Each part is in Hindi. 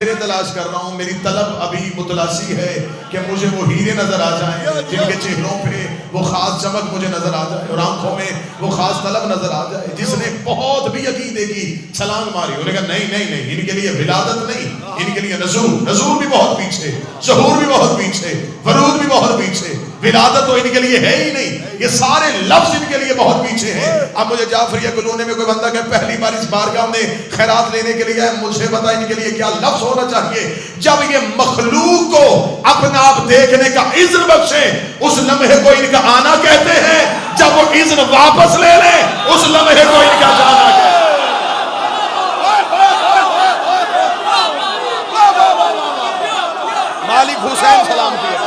हीरे तलाश कर रहा हूँ, मेरी तलब अभी मुतलासी है कि मुझे वो हीरे नजर आ जाएं जिनके चेहरों पे वो खास चमक मुझे नजर आ जाए और आंखों में वो खास तलब नजर आ जाए। जिसने बहुत भी अकीदे की छलांग मारी, उन्होंने कहा नहीं नहीं नहीं, इनके लिए विलादत नहीं, इनके लिए नजूर भी बहुत पीछे, ज़हूर भी बहुत पीछे, वरूद भी बहुत पीछे, विलादत तो इनके लिए है ही नहीं। ये सारे लफ्ज इनके लिए बहुत पीछे हैं। अब मुझे जाफरिया कॉलोनी में कोई बंदा कहे पहली बार इस बारगाह में खैरात लेने के लिए, मुझे पता इनके लिए क्या लफ्ज होना चाहिए। जब ये मखलूक को अपना आप देखने का इज़्न बख्शे, उस लम्हे को इनका आना कहते हैं। जब वो इज़्न वापस ले ले, उस लम्हे को इनका जाना कहते हैं। मालिक हुसैन सलाम किया।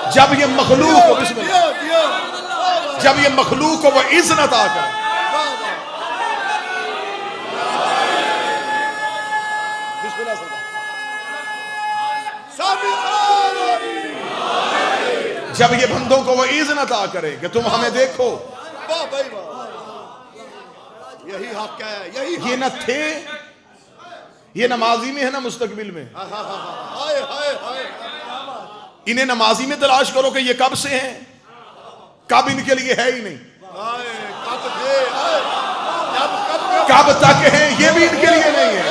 जब ये मखलूक को जब ये मखलूक को वो इज़्न अता करे, जब ये बंदों को वो इज़्न अता करे कि तुम हमें देखो, यही हक है, यही हक। ये न थे, ये नमाजी में है ना मुस्तकबिल में। हाय हाय हाय, इन्हें नमाजी में तलाश करो कि ये कब से हैं, कब इनके लिए है ही नहीं, कब तक है ये भी इनके लिए नहीं है।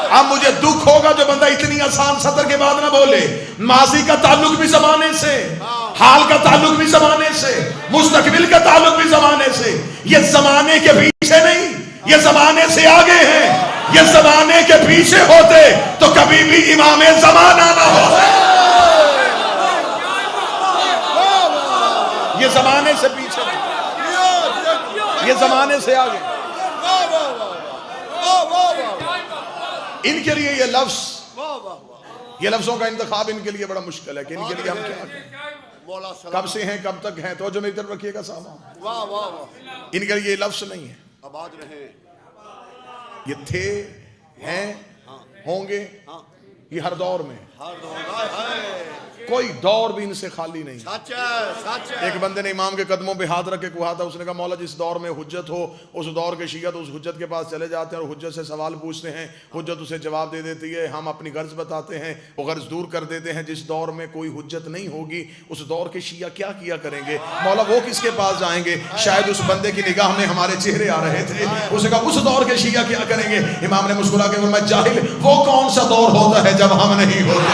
अब मुझे दुख होगा जो बंदा इतनी आसान सतर के बाद ना बोले। माजी का ताल्लुक भी जमाने से, हाल का ताल्लुक भी जमाने से, मुस्तकबिल का ताल्लुक भी जमाने से। ये जमाने के पीछे नहीं, ये जमाने से आगे हैं। ये जमाने के पीछे होते तो कभी भी इमामे जमाना ना होते। ये जमाने से पीछे, ये जमाने से आगे। इनके लिए ये लफ्जों का इंतखाब इनके लिए बड़ा मुश्किल है कि इनके लिए हम क्या करें, कब से हैं कब तक हैं। तो जो मेरी तरफ रखिएगा साहब, इनके लिए ये लफ्ज नहीं है। आबाद रहे, ये थे, हैं, होंगे, ये हर दौर में, कोई दौर भी इनसे खाली नहीं। सच है, सच है। एक बंदे ने इमाम के कदमों पे हाथ रख के कहा था, उसने कहा मौला जिस दौर में हुज्जत हो, उस दौर के शिया तो उस हुज्जत के पास चले जाते हैं और हुज्जत से सवाल पूछते हैं, हुज्जत उसे जवाब दे देती है, हम अपनी गर्ज बताते हैं, वो गर्ज दूर कर देते हैं। जिस दौर में कोई हुज्जत नहीं होगी, उस दौर के शिया क्या किया करेंगे? मौला वो किसके पास जाएंगे? शायद उस बंदे की निगाह में हमारे चेहरे आ रहे थे। उसने कहा उस दौर के शिया क्या करेंगे? इमाम ने मुस्कुरा के फरमाया जाहिल, वो कौन सा दौर होता है जब हम नहीं होते?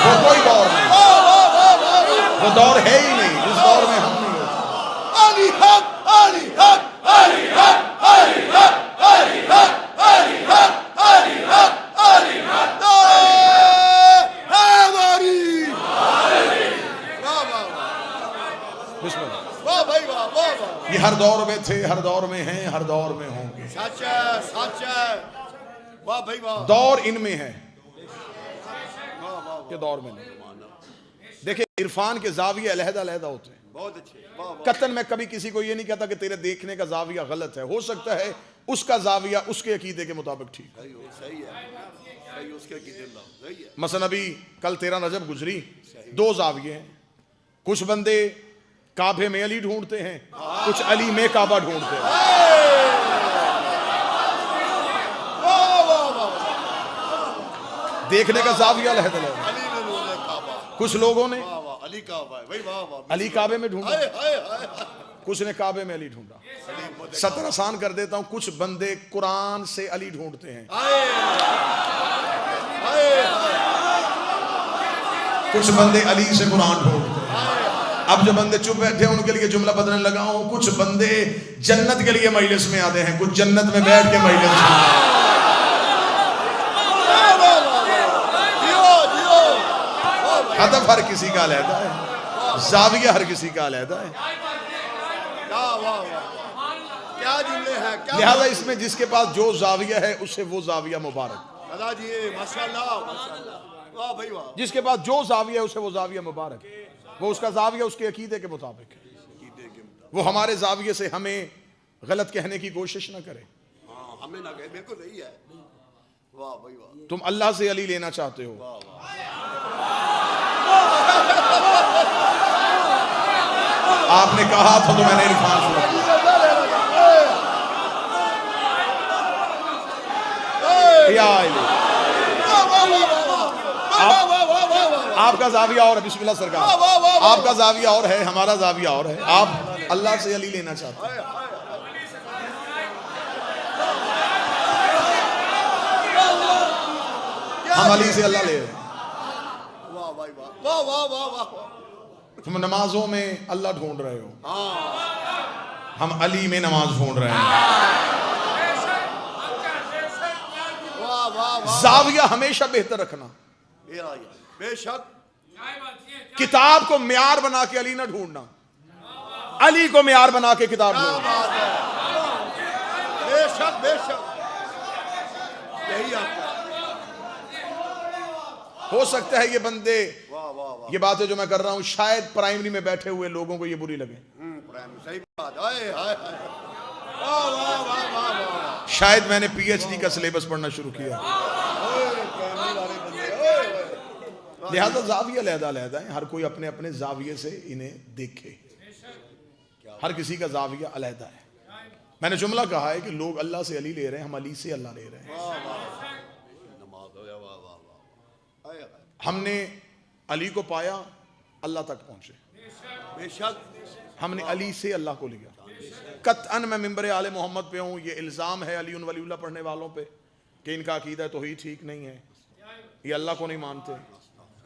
वो कोई दौर नहीं, वो दौर है ही नहीं जिस दौर में हम नहीं होते। अली हक, अली हक, अली हक, अली हक, अली हक, अली हक, अली हक, अली हक, वाह भाई वाह, वाह वाह। ये हर दौर में थे, हर दौर में हैं, हर दौर में होंगे। सच है, सच है। वाह भाई वाह। दौर इनमें है, के दौर में नहीं। देखिए इरफान के जाविये अलहदा अलहदा होते हैं। बहुत अच्छे। कतन मैं कभी किसी को ये नहीं कहता कि तेरे देखने का जाविया गलत है। हो सकता है उसका जाविया उसके अकीदे के मुताबिक ठीक है। सही है, सही उसके अकीदे सही है। मसलन अभी कल 13 रजब गुजरी, 2 जाविये हैं। कुछ बंदे काबे में अली ढूंढते हैं, कुछ अली में काबा ढूंढते हैं। देखने का जाविया अलहदा अलहदा। कुछ लोगों ने अली काबे में ढूंढा, कुछ ने काबे में अली ढूंढा। सतर आसान कर देता हूं, कुछ बंदे कुरान से अली ढूंढते हैं, कुछ बंदे अली से कुरान ढूंढते हैं। अब जो बंदे चुप बैठे उनके लिए जुमला बदलने लगा हूं। कुछ बंदे जन्नत के लिए मजलिस में आते हैं, कुछ जन्नत में बैठ के मजलिस में। हदफ हर किसी का अलहदा है, जाविया हर किसी का अलहदा है। क्या जुमले हैं। लिहाजा इसमें जिसके पास जो जाविया है उसे वो जाविया मुबारक। माशाल्लाह, माशाल्लाह, वाह भाई वाह। जिसके पास जो जाविया है उसे वो जाविया मुबारक। वो उसका जाविया उसके अकीदे के मुताबिक है। वो हमारे जाविये से हमें गलत कहने की कोशिश ना करे। हमें ना कहे, बिल्कुल सही है। वाह भाई वाह। तुम अल्लाह से अली लेना चाहते हो, आपने कहा था तो मैंने इरफान सुना। आपका जाविया और है, बिस्मिल्लाह सरकार, आपका जाविया और है, हमारा जाविया और है। आप अल्लाह से अली लेना चाहते हैं, हम अली से अल्लाह ले रहे हैं। तुम नमाजों में अल्लाह ढूंढ रहे हो, हम अली में नमाज ढूंढ रहे हैं। जाविया हमेशा बेहतर रखना, बेशक किताब को म्यार बना के अली ना ढूंढना, अली को म्यार बना के किताब ढूंढना। बेशक बेशक यही आपका। हो सकता है ये बंदे, ये बातें जो मैं कर रहा हूं शायद प्राइमरी में बैठे हुए लोगों को ये बुरी लगे, सही बात। वाह वाह वाह वाह। शायद मैंने पीएचडी का सिलेबस पढ़ना शुरू किया, लिहाजा जाविया अलहदा है, हर कोई अपने अपने जाविये से इन्हें देखे, हर किसी का जाविया अलहदा है। मैंने जुमला कहा है कि लोग अल्लाह से अली ले रहे हैं, हम अली से अल्लाह ले रहे हैं। हमने अली को पाया, अल्लाह तक पहुंचे, बेशक हमने अली से अल्लाह को लिया। कतअन मैं मिंबर आले मोहम्मद पे हूँ, ये इल्ज़ाम है अली वलीउल्लाह पढ़ने वालों पे कि इनका अकीदा तौहीद ठीक नहीं है, ये अल्लाह को नहीं मानते,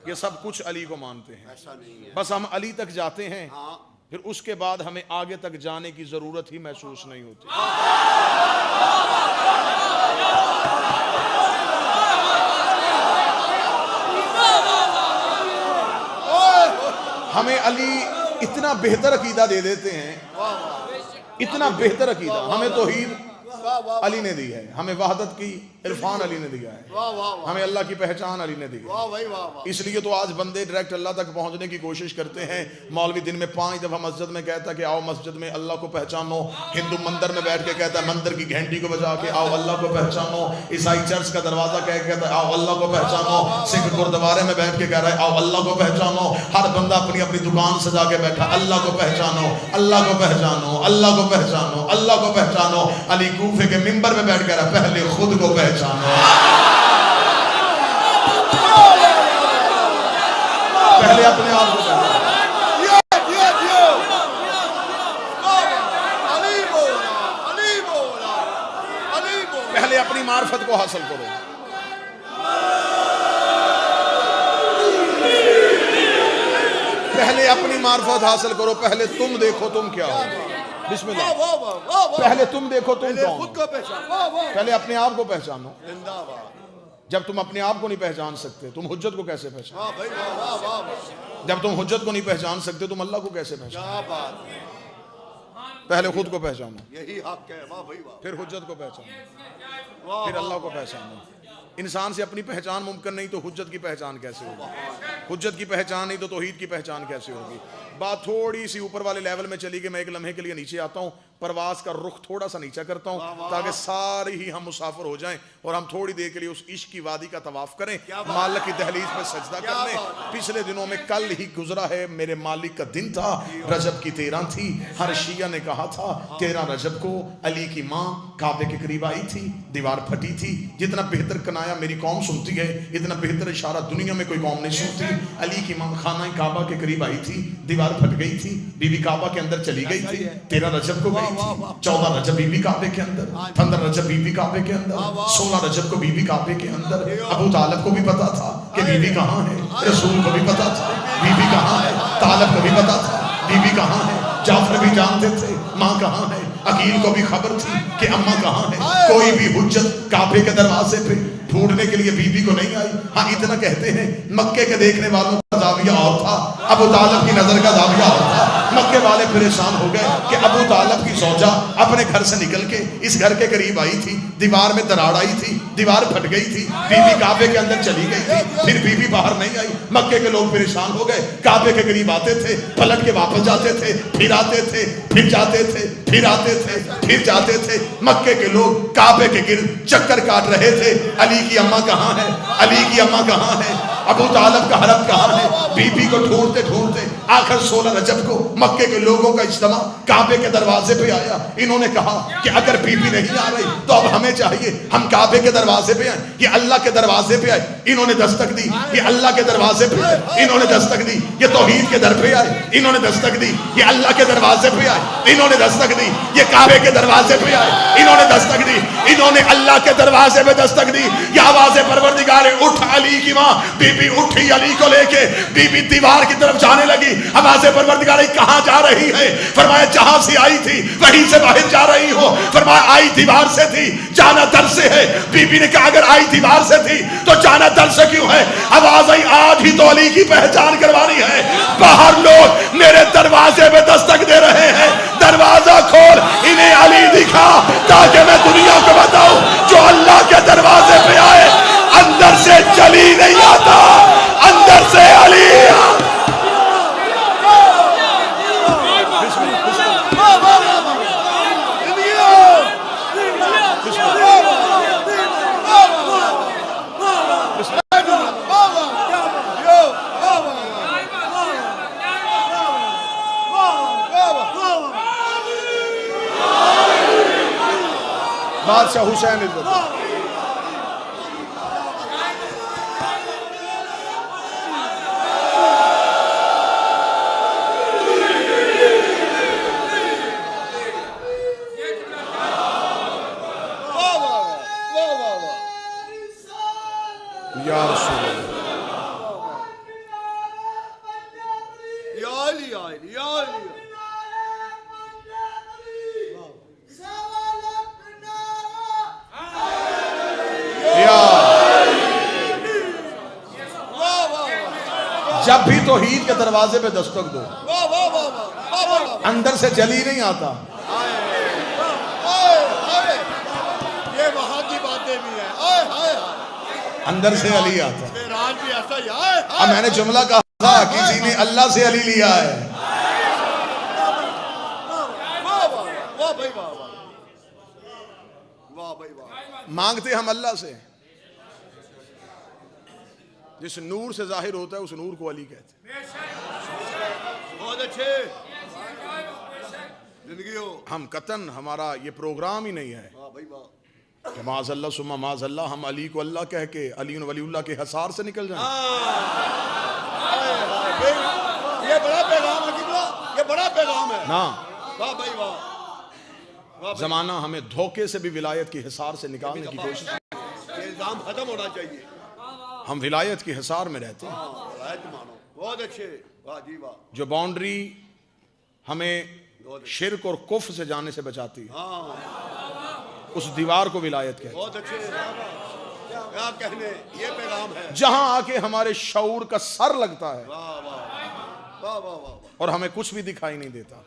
ये सब कुछ अली को मानते हैं। ऐसा नहीं है, बस हम अली तक जाते हैं, हाँ। फिर उसके बाद हमें आगे तक जाने की ज़रूरत ही महसूस नहीं होती। हमें अली इतना बेहतर अकीदा दे देते हैं, इतना बेहतर अकीदा हमें तौहीद अली ने दी है, हमें वहदत की इरफान अली ने दिया है, हमें अल्लाह की पहचान अली ने दी है। इसलिए तो आज बंदे डायरेक्ट अल्लाह तक पहुंचने की कोशिश करते हैं। मौलवी दिन में 5 दफा मस्जिद में कहता है कि आओ मस्जिद में अल्लाह को पहचानो, हिंदू मंदिर में बैठ के कहता है मंदिर की घंटी को बजा के आओ अल्लाह को पहचानो, ईसाई चर्च का दरवाजा कह के कहता है आओ अल्लाह को पहचानो, सिख गुरुद्वारे में बैठ के कह रहा है आओ अल्लाह को पहचानो। हर बंदा अपनी अपनी दुकान सजा के बैठा, अल्लाह को पहचानो, अल्लाह को पहचानो, अल्लाह को पहचानो, अल्लाह को पहचानो। अली कूफे के मिंबर में बैठ कर पहले खुद को पहचानो, पहले अपने आप को पहचानो, पहले अपनी मार्फत को हासिल करो। पहले अपनी मार्फत हासिल करो, पहले तुम देखो तुम क्या हो। बिस्मिल्लाह, पहले तुम देखो तुम कौन हो, पहले अपने आप को पहचानो। जब तुम अपने आप को नहीं पहचान सकते तुम हुज्जत को कैसे पहचानो? जब तुम हुज्जत को नहीं पहचान सकते तुम अल्लाह को कैसे पहचानो? पहले खुद को पहचानो, यही हक है। वाह भाई वाह। फिर हुज्जत को पहचानो, फिर अल्लाह को पहचानो। इंसान से अपनी पहचान मुमकिन नहीं तो हुज्जत की पहचान कैसे होगी? हुज्जत की पहचान नहीं तो तौहीद की पहचान कैसे होगी? बात थोड़ी सी ऊपर वाले लेवल में चली कि मैं एक लम्हे के लिए नीचे आता हूँ, परवास का रुख थोड़ा सा नीचा करता हूँ ताकि सारे ही हम मुसाफिर हो जाएं और हम थोड़ी देर के लिए उस इश्क की वादी का तवाफ करें, मालिक की दहलीज पर सजदा कर लें। पिछले दिनों में कल ही गुजरा है, मेरे मालिक का दिन था, रजब की 13 थी। हर शिया ने कहा था 13 रजब को अली की माँ काबे के करीब आई थी, दीवार फटी थी। जितना बेहतर कनाया मेरी कौम सुनती है इतना बेहतर इशारा दुनिया में कोई कौम नहीं सुनती। अली की माँ खाना काबा के करीब आई थी, दीवार फट गई थी, बीबी काबा के अंदर चली गई थी। 13 रजब को गई थी, 14 रजब बीबी काबे के अंदर, 15 रजब बीबी काबे के अंदर, 16 रजब को बीबी काबे के अंदर। अबू तालब को भी पता था कि बीबी कहाँ है, रसूल को भी पता था बीबी कहाँ है, तालब को भी पता था बीबी कहाँ है, जाफर भी जानते थे माँ कहाँ है, अकील को भी खबर थी कि अम्मा कहाँ है। कोई भी हुज्जत काबे के दरवाजे पे ढूंढने के लिए बीबी को नहीं आई। हाँ इतना कहते हैं मक्के के देखने वालों का जाविया और था, अबू तालब की नजर का जाविया और था। मक्के वाले परेशान हो गए कि अबू तालब की सौजा अपने घर से निकल के इस घर के करीब आई थी, दीवार में दरार आई थी, दीवार फट गई थी, बीबी काबे के अंदर चली गई थी, फिर बीबी बाहर नहीं आई। मक्के के लोग परेशान हो गए, काबे के करीब आते थे, पलट के वापस जाते थे, फिर आते थे, फिर जाते थे, फिर आते थे, फिर जाते थे। मक्के के लोग काबे के गिर्द चक्कर काट रहे थे, अली की अम्मा कहाँ है, अली की अम्मा कहाँ है, अबू तालब का हरम कहाँ है। बीबी को ढूंढते ढूंढते आखिर 16 रजब को मक्के के लोगों का इज्तिमा काबे के दरवाजे पे आया। इन्होंने कहा कि अगर बीबी नहीं आ रही तो अब हमें चाहिए हम काबे के दरवाजे पे आए। ये अल्लाह के दरवाजे पे आए, इन्होंने दस्तक दी। ये अल्लाह के दरवाजे पे आए, इन्होंने दस्तक दी। ये तौहीद के दर पे आए, इन्होंने दस्तक दी। ये अल्लाह के दरवाजे पे आए, इन्होंने दस्तक दी। ये काबे के दरवाजे पे आए, इन्होंने दस्तक दी। इन्होंने अल्लाह के दरवाजे पे दस्तक दी। ये आवाज़ परवरदिगार उठ अली की माँ। बीबी उठी अली को लेके, बीबी दीवार की तरफ जाने लगी। आवाज़ परवरदिगार कहाँ जा रही है? फरमाया जहां से आई थी वहीं से बाहर जा रही हो। फरमाया आई दीवार से थी, जाना दर से है। बीबी ने कहा अगर आई दीवार से थी तो जाना दर से क्यों है? आवाज आई आज ही तो अली की पहचान करवानी है। बाहर लोग मेरे दरवाजे पे दस्तक दे रहे हैं, दरवाजा खोल, इन्हें अली दिखा ताकि मैं दुनिया को बताऊं जो अल्लाह के दरवाजे पे आए अंदर से जली नहीं आता, अंदर से अली। बादशाह हुसैन इज्जत या रसूल या अली या अली या अली। जब भी तौहीद के दरवाजे पे दस्तक दो अंदर से जली नहीं आता। ये वहां की बातें भी है, अंदर से अली आता। राज भी ऐसा ही है। अब मैंने जुमला कहा किसी ने अल्लाह से अली लिया है। वाह भाई वाह, वाह भाई वाह। मांगते हम अल्लाह से, जिस नूर से जाहिर होता है उस नूर को अली कहते हैं। बहुत अच्छे जिंदगी हो। हम कतन हमारा ये प्रोग्राम ही नहीं है वाह भाई वाह। कि माज़अल्लाह सुम्मा माज़अल्लाह हम अली को अल्लाह कह के अली वलीउल्लाह के हसार से निकल जाएं। ये बड़ा पैगाम है किबला, ये बड़ा पैगाम है ना। वाह भाई वाह। जमाना हमें धोखे से भी विलायत की हिसार से निकालने की कोशिश। ये इल्जाम खत्म होना चाहिए। हम विलायत की हिसार में रहते हैं। मानो बहुत अच्छे, वाह जी वाह। जो बाउंड्री हमें शिर्क और कुफ्र से जाने से बचाती है उस दीवार को विलायत कहते हैं। बहुत अच्छे क्या कहने, ये पैगाम है। जहां आके हमारे शऊर का सर लगता है वाह वाह वाह वाह वाह। और हमें कुछ भी दिखाई नहीं देता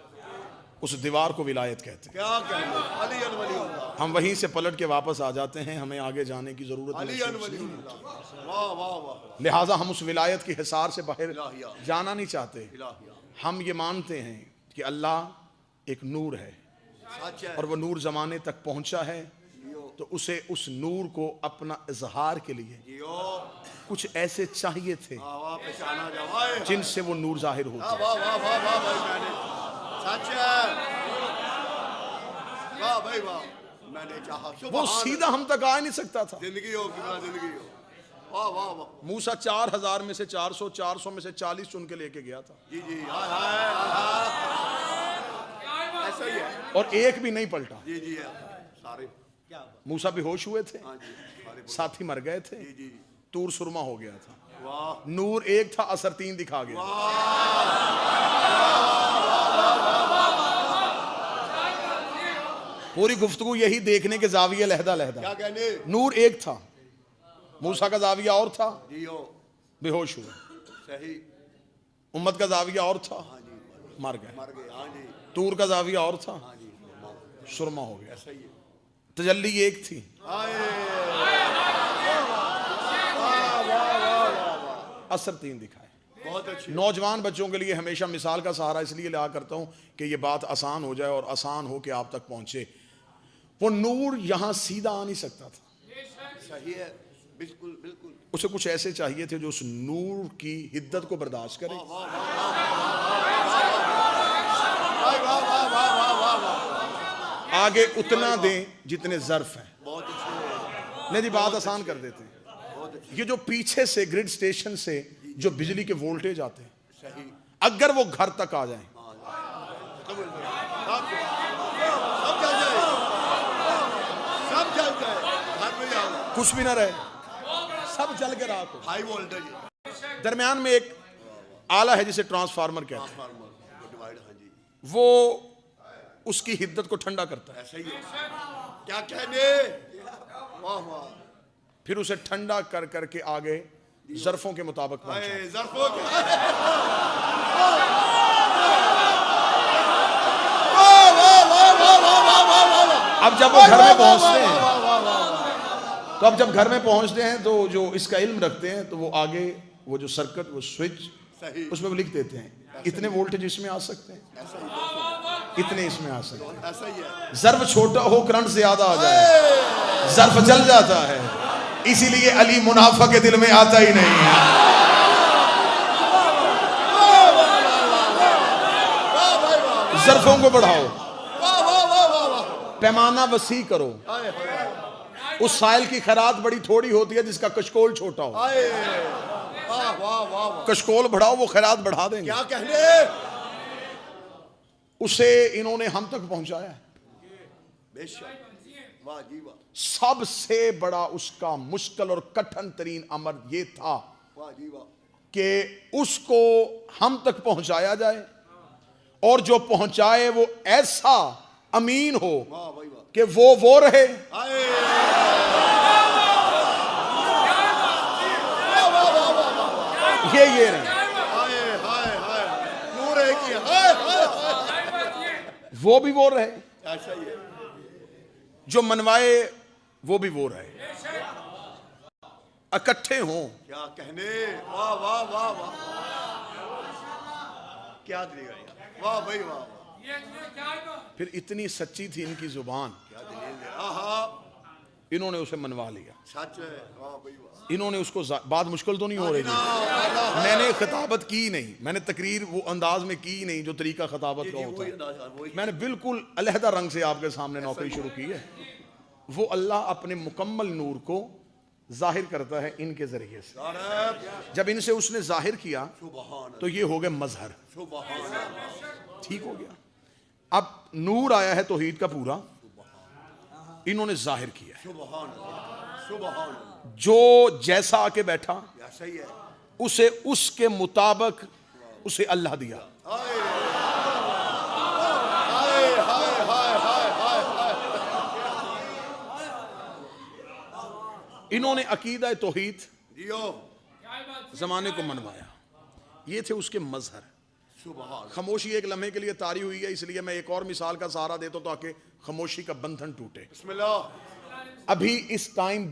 उस दीवार को विलायत कहते हैं। क्या कहने, अली अन वलीउल्लाह। हम वहीं से पलट के वापस आ जाते हैं, हमें आगे जाने की जरूरत अली अन नहीं। वलीउल्लाह। वाह वाह वाह। लिहाजा हम उस विलायत की हिसार से बाहर इलाहिया। जाना नहीं चाहते। इलाहिया। हम ये मानते हैं कि अल्लाह एक नूर है सच है। और वह नूर जमाने तक पहुंचा है तो उसे उस नूर को अपना इजहार के लिए जियो। कुछ ऐसे चाहिए थे वाह पहचाना जाए जिनसे वो नूर जाहिर होता। वाह वाह वाह वाह भाई। मैंने सच है, वाह भाई वाह। मैंने चाहा वो सीधा हम तक आ नहीं सकता था। जिंदगी हो कितना जिंदगी हो। वाह वाह वाह। मूसा 4000 में से 400, 400 में से 40 चुन के लेके गया था जी जी हाय हाय ऐसा ही है। और एक भी नहीं पलटा। जी जी है सारे। क्या मूसा बेहोश हुए थे, हाँ जी सारे। साथी मर गए थे, जी जी तूर सुरमा हो गया था। वाह। नूर एक था, असर 3 दिखा गया। पूरी गुफ्तगू यही देखने के जाविये लहदा लहदा। क्या कहने, नूर एक था, मूसा का जाविया और था, जियो बेहोश हुए। सही। उम्मत का जाविया और था, हाँ जी मर गए। मर गए। हाँ जी तूर का जाविया और था, हाँ जी सुरमा हो गया। ऐसा ही है। तजल्ली एक थी, हाय असर 3 दिखाए। बहुत अच्छी। नौजवान बच्चों के लिए हमेशा मिसाल का सहारा इसलिए लिया करता हूं कि ये बात आसान हो जाए और आसान हो कि आप तक पहुंचे। वो नूर यहां सीधा आ नहीं सकता था। सही है, बिल्कुल बिल्कुल। उसे कुछ ऐसे चाहिए थे जो उस नूर की हिद्दत को बर्दाश्त करे। वाह वाह वाह। हाय वाह वाह वाह वाह वाह वाह। आगे उतना दें जितने ज़र्फ हैं। बहुत अच्छे, नहीं जी, बात आसान कर देते हैं। बहुत अच्छे। ये जो पीछे से ग्रिड स्टेशन से जो बिजली के वोल्टेज आते हैं, सही, अगर वो घर तक आ जाएं, सब जल जाए, सब जल जाए, घर में जाओ, कुछ भी ना रहे, सब जल के राख हो। हाई वोल्टेज दरमियान में एक आला है जिसे ट्रांसफार्मर कहते हैं, ट्रांसफार्मर डिवाइड। हाँ जी, वो उसकी हिद्दत को ठंडा करता है, ऐसा ही है। क्या कहने, वाह वाह। फिर उसे ठंडा कर करके आगे ज़र्फों के मुताबिक पहुंचाता है। हाय ज़र्फ़ों के, वाह वाह वाह वाह वाह वाह वाह वाह। अब जब वो घर में पहुंचते हैं, तो अब जब घर में पहुंचते हैं तो जो इसका इल्म रखते हैं तो वो आगे वो जो सर्किट, वो स्विच, सही, उसमें वो लिख देते हैं इतने वोल्टेज इसमें आ सकते हैं, ऐसा ही, इतने इसमें आ सकते हैं। ऐसा ही है। ज़र्फ छोटा हो करंट ज्यादा आ जाए, ज़र्फ जल जाता है। इसीलिए अली मुनाफा के दिल में आता ही नहीं है। ज़र्फों को बढ़ाओ, वाह वाह वाह वाह वाह। पैमाना वसी करो। हाय हाय उस साइल की खरात बड़ी थोड़ी होती है जिसका कशकोल छोटा हो। हाय, वाह वाह वाह वाह। कशकोल बढ़ाओ, वो खैरात बढ़ा देंगे। क्या कहने, उसे इन्होंने हम तक पहुंचाया। बेशक, वाह जी वाह, सबसे बड़ा उसका मुश्किल और कठिन तरीन अमर ये था वाह जी वाह। कि उसको हम तक पहुंचाया जाए और जो पहुंचाए वो ऐसा अमीन हो वाह भाई वाह। कि वो रहे। हाय, वाह वाह वाह वाह वाह। ये रहे, हाय हाय हाय, नूर है कि हाय हाय हाय। वो रहे, ऐसा ही है। जो मनवाए वो रहे, इकट्ठे हों। क्या कहने, वाह वाह वाह वाह। क्या दिलेगा यार, वाह भाई वाह वाह। फिर इतनी सच्ची थी इनकी जुबान, क्या दलील है, आहा, इन्होंने उसे मनवा लिया। सच है, वाह भाई वाह। इन्होंने उसको बात मुश्किल तो नहीं हो रही थी। मैंने खिताबत की नहीं, मैंने तकरीर वो अंदाज में की नहीं जो तरीका खिताबत का होता है। मैंने बिल्कुल अलहदा रंग से आपके सामने नौकरी शुरू की है। वो अल्लाह अपने मुकम्मल नूर को जाहिर करता है इनके जरिए से। जब इनसे उसने जाहिर किया तो ये हो गए मजहर, ठीक हो गया। अब नूर आया है तौहीद का पूरा, इन्होंने जाहिर किया है। जो जैसा आके बैठा ऐसा ही है। उसे उसके मुताबिक उसे अल्लाह दिया। हाय हाय हाय हाय हाय हाय हाय। इन्होंने अकीदा तौहीद जियो, जमाने को मनवाया। ये थे उसके मजहर। खामोशी एक लम्हे के लिए तारी हुई है, इसलिए मैं एक और मिसाल का सहारा देता हूं ताकि खामोशी का बंधन टूटे। बिस्मिल्लाह। अभी इस टाइम